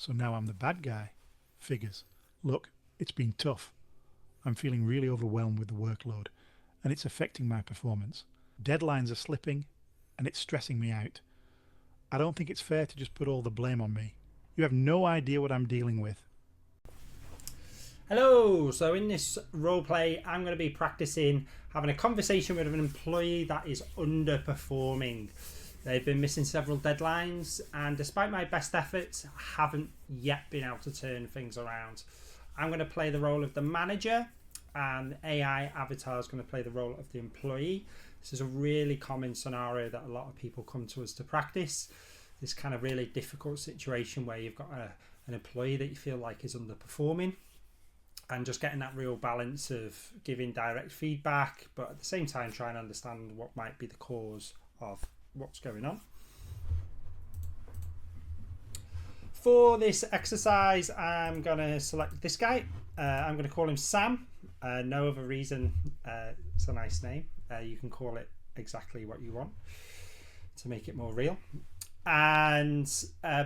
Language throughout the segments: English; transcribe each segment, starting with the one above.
So now I'm the bad guy. Figures. Look, it's been tough. I'm feeling really overwhelmed with the workload, and it's affecting my performance. Deadlines are slipping, and it's stressing me out. I don't think it's fair to just put all the blame on me. You have no idea what I'm dealing with. Hello, so in this role play, I'm going to be practicing having a conversation with an employee that is underperforming. They've been missing several deadlines, and despite my best efforts, I haven't yet been able to turn things around. I'm going to play the role of the manager, and the AI avatar is going to play the role of the employee. This is a really common scenario that a lot of people come to us to practice. This kind of really difficult situation where you've got an employee that you feel like is underperforming, and just getting that real balance of giving direct feedback, but at the same time trying to understand what might be the cause of what's going on. For this exercise, I'm going to select this guy. I'm going to call him Sam. No other reason. It's a nice name. You can call it exactly what you want to make it more real. And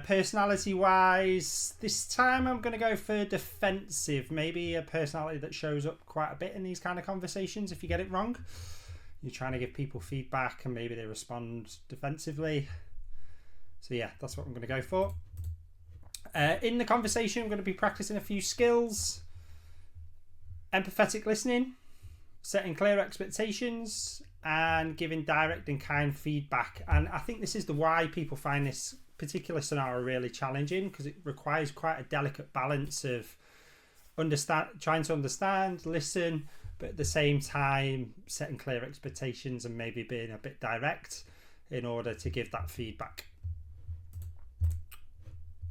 personality wise, this time I'm going to go for defensive. Maybe a personality that shows up quite a bit in these kind of conversations. If you get it wrong, you're trying to give people feedback and maybe they respond defensively. So yeah, that's what I'm going to go for. In the conversation, I'm going to be practicing a few skills: empathetic listening, setting clear expectations, and giving direct and kind feedback. And I think this is the why people find this particular scenario really challenging, because it requires quite a delicate balance of trying to understand, listen, but at the same time setting clear expectations and maybe being a bit direct in order to give that feedback.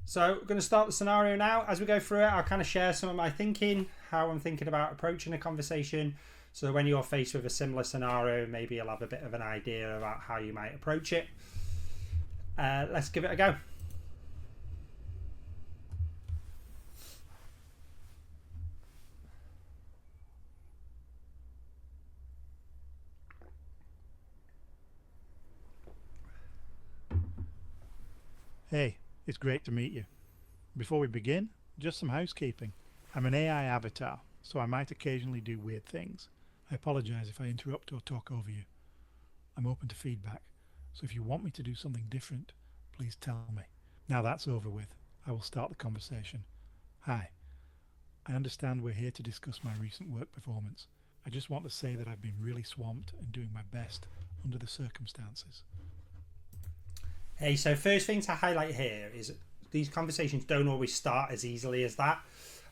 So we're going to start the scenario now. As we go through it, I'll kind of share some of my thinking, how I'm thinking about approaching a conversation. So when you're faced with a similar scenario, maybe you'll have a bit of an idea about how you might approach it. Let's give it a go. Hey, it's great to meet you. Before we begin, just some housekeeping. I'm an AI avatar, so I might occasionally do weird things. I apologise if I interrupt or talk over you. I'm open to feedback, so if you want me to do something different, please tell me. Now that's over with, I will start the conversation. Hi, I understand we're here to discuss my recent work performance. I just want to say that I've been really swamped and doing my best under the circumstances. Hey, so first thing to highlight here is these conversations don't always start as easily as that.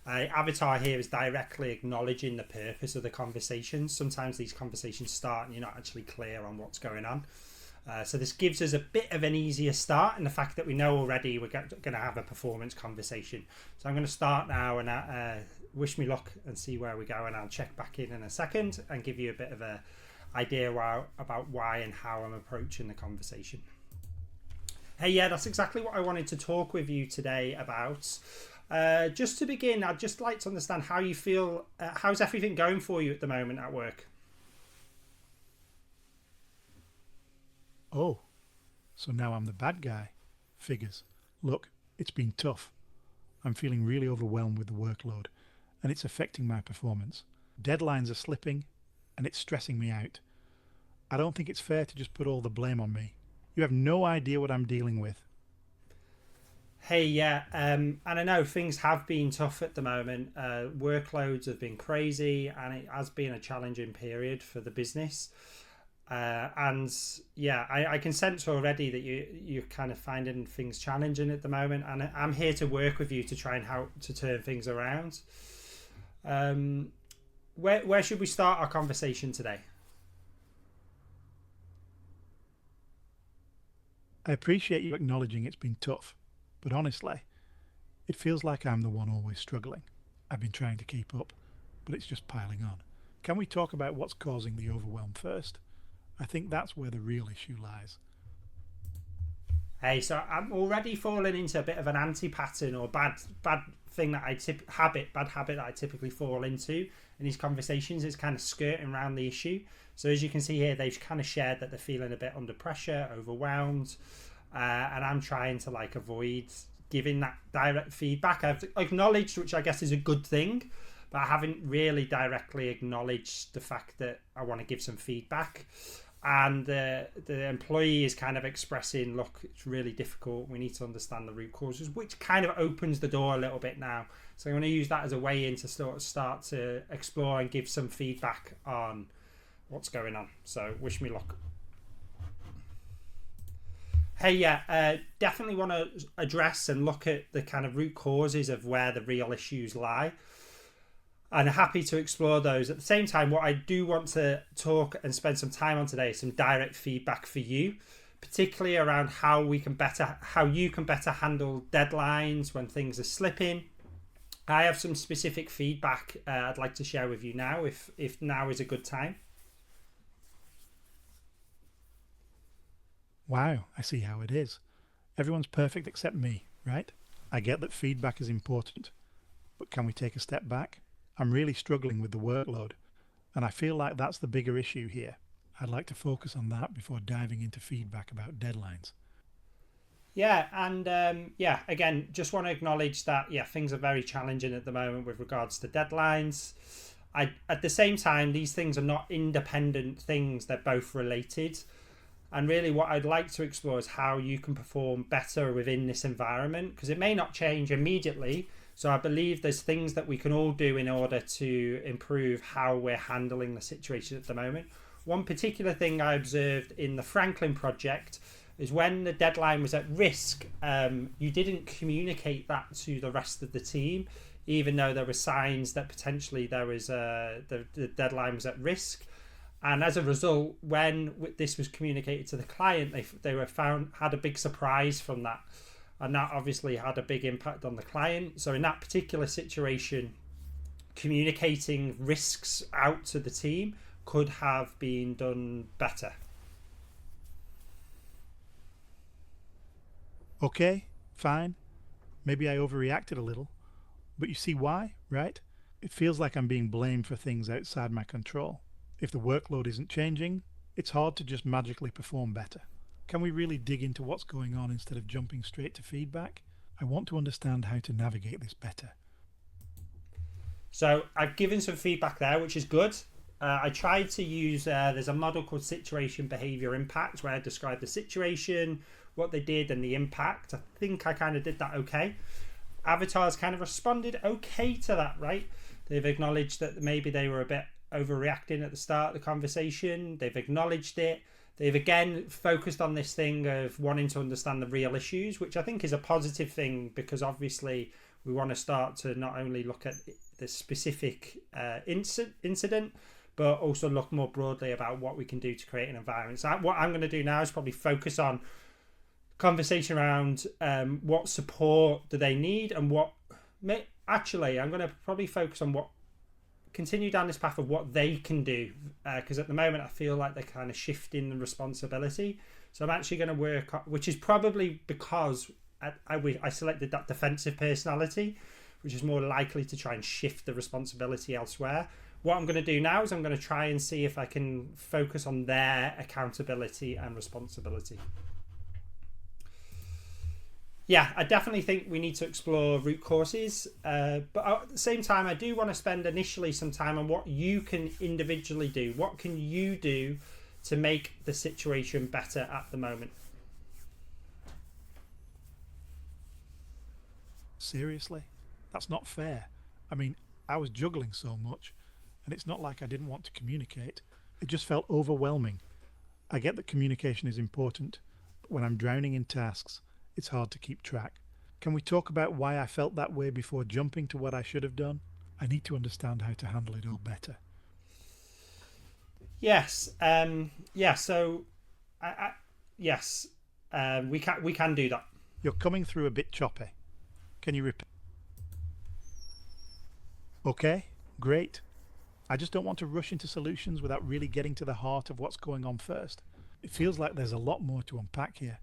Avatar here is directly acknowledging the purpose of the conversation. Sometimes these conversations start and you're not actually clear on what's going on. So this gives us a bit of an easier start in the fact that we know already we're going to have a performance conversation. So I'm going to start now and wish me luck and see where we go, and I'll check back in a second and give you a bit of an idea about why and how I'm approaching the conversation. Hey, yeah, that's exactly what I wanted to talk with you today about. Just to begin, I'd just like to understand how you feel. How's everything going for you at the moment at work? Oh, so now I'm the bad guy. Figures. Look, it's been tough. I'm feeling really overwhelmed with the workload, and it's affecting my performance. Deadlines are slipping, and it's stressing me out. I don't think it's fair to just put all the blame on me. You have no idea what I'm dealing with. Hey, yeah, and I know things have been tough at the moment. Workloads have been crazy, and it has been a challenging period for the business. And yeah, I can sense already that you're kind of finding things challenging at the moment, and I'm here to work with you to try and help to turn things around. Where should we start our conversation today? I appreciate you acknowledging it's been tough, but honestly, it feels like I'm the one always struggling. I've been trying to keep up, but it's just piling on. Can we talk about what's causing the overwhelm first? I think that's where the real issue lies. Hey, so I'm already falling into a bit of an anti-pattern or bad thing that bad habit that I typically fall into in these conversations. Is kind of skirting around the issue. So as you can see here, they've kind of shared that they're feeling a bit under pressure, overwhelmed, and I'm trying to avoid giving that direct feedback. I've acknowledged, which I guess is a good thing, but I haven't really directly acknowledged the fact that I want to give some feedback. And the employee is kind of expressing, look, it's really difficult. We need to understand the root causes, which kind of opens the door a little bit now. So I'm going to use that as a way in to start to explore and give some feedback on what's going on. So wish me luck. Hey, yeah, definitely want to address and look at the kind of root causes of where the real issues lie. And happy to explore those. At the same time, what I do want to talk and spend some time on today is some direct feedback for you, particularly around how you can better handle deadlines when things are slipping. I have some specific feedback I'd like to share with you now, if now is a good time. Wow, I see how it is. Everyone's perfect except me, right? I get that feedback is important, but can we take a step back? I'm really struggling with the workload, and I feel like that's the bigger issue here. I'd like to focus on that before diving into feedback about deadlines. Yeah, and again, just want to acknowledge that, things are very challenging at the moment with regards to deadlines. At the same time, these things are not independent things, they're both related. And really what I'd like to explore is how you can perform better within this environment, because it may not change immediately. So I believe there's things that we can all do in order to improve how we're handling the situation at the moment. One particular thing I observed in the Franklin project is when the deadline was at risk, you didn't communicate that to the rest of the team, even though there were signs that potentially there was the deadline was at risk. And as a result, when this was communicated to the client, they had a big surprise from that. And that obviously had a big impact on the client. So in that particular situation, communicating risks out to the team could have been done better. Okay, fine. Maybe I overreacted a little. But you see why, right? It feels like I'm being blamed for things outside my control. If the workload isn't changing, it's hard to just magically perform better. Can we really dig into what's going on instead of jumping straight to feedback? I want to understand how to navigate this better. So I've given some feedback there, which is good. I tried to use, there's a model called Situation Behavior Impact, where I described the situation, what they did, and the impact. I think I kind of did that okay. Avatars kind of responded okay to that, right? They've acknowledged that maybe they were a bit overreacting at the start of the conversation. They've acknowledged it. They've again focused on this thing of wanting to understand the real issues, which I think is a positive thing, because obviously we want to start to not only look at the specific incident, but also look more broadly about what we can do to create an environment. So what I'm going to do now is probably focus on conversation around what support do they need, and I'm going to probably focus on continue down this path of what they can do, because at the moment I feel like they're kind of shifting the responsibility. So I'm actually going to work on, which is probably because I selected that defensive personality, which is more likely to try and shift the responsibility elsewhere. What I'm going to do now is I'm going to try and see if I can focus on their accountability and responsibility. Yeah, I definitely think we need to explore root causes, but at the same time, I do want to spend initially some time on what you can individually do. What can you do to make the situation better at the moment? Seriously? That's not fair. I mean, I was juggling so much, and it's not like I didn't want to communicate. It just felt overwhelming. I get that communication is important, but when I'm drowning in tasks, it's hard to keep track. Can we talk about why I felt that way before jumping to what I should have done? I need to understand how to handle it all better. Yes. So, we can do that. You're coming through a bit choppy. Can you repeat? Okay, great. I just don't want to rush into solutions without really getting to the heart of what's going on first. It feels like there's a lot more to unpack here,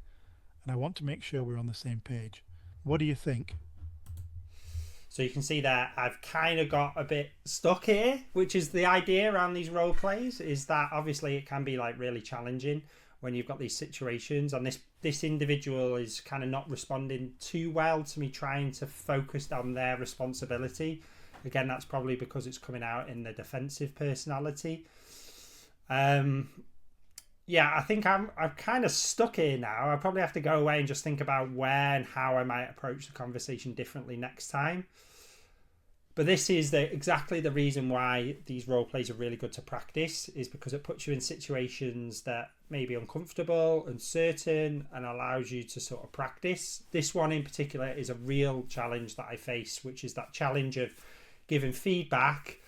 and I want to make sure we're on the same page. What do you think? So you can see that I've kind of got a bit stuck here, which is the idea around these role plays, is that obviously it can be like really challenging when you've got these situations, and this individual is kind of not responding too well to me trying to focus on their responsibility. Again, that's probably because it's coming out in the defensive personality. Yeah, I think I'm kind of stuck here now. I probably have to go away and just think about where and how I might approach the conversation differently next time. But this is exactly the reason why these role plays are really good to practice, is because it puts you in situations that may be uncomfortable, uncertain, and allows you to sort of practice. This one in particular is a real challenge that I face, which is that challenge of giving feedback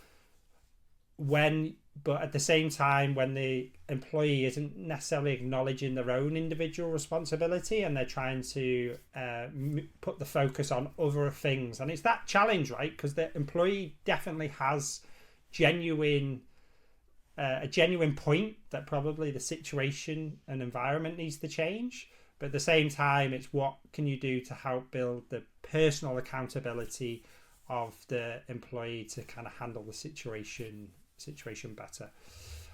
but at the same time, when the employee isn't necessarily acknowledging their own individual responsibility and they're trying to put the focus on other things. And it's that challenge, right? Because the employee definitely has a genuine point that probably the situation and environment needs to change. But at the same time, it's what can you do to help build the personal accountability of the employee to kind of handle the situation better.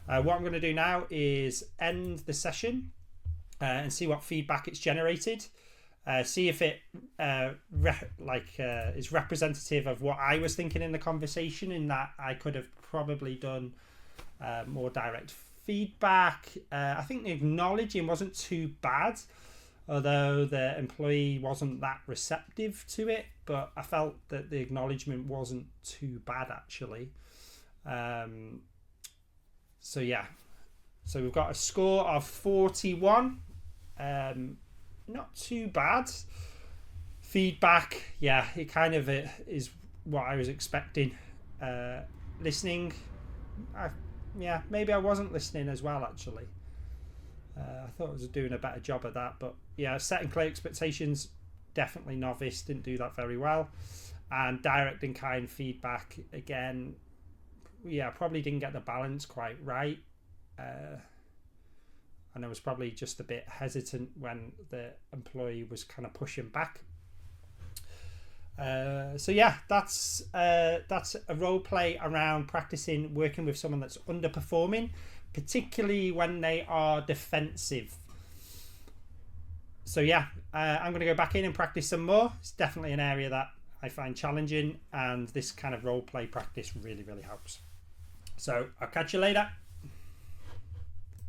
What I'm going to do now is end the session and see what feedback it's generated. See if it is representative of what I was thinking in the conversation, in that I could have probably done more direct feedback. I think the acknowledging wasn't too bad, although the employee wasn't that receptive to it, but I felt that the acknowledgement wasn't too bad actually. So we've got a score of 41. Not too bad. Feedback, yeah, it kind of is what I was expecting. Listening, maybe I wasn't listening as well actually. I thought I was doing a better job of that, but yeah, setting clear expectations, definitely novice, didn't do that very well. And direct and kind feedback, again, yeah, probably didn't get the balance quite right. And I was probably just a bit hesitant when the employee was kind of pushing back. So yeah, that's a role play around practicing working with someone that's underperforming, particularly when they are defensive. So yeah, I'm going to go back in and practice some more. It's definitely an area that I find challenging, and this kind of role play practice really, really helps. So I'll catch you later.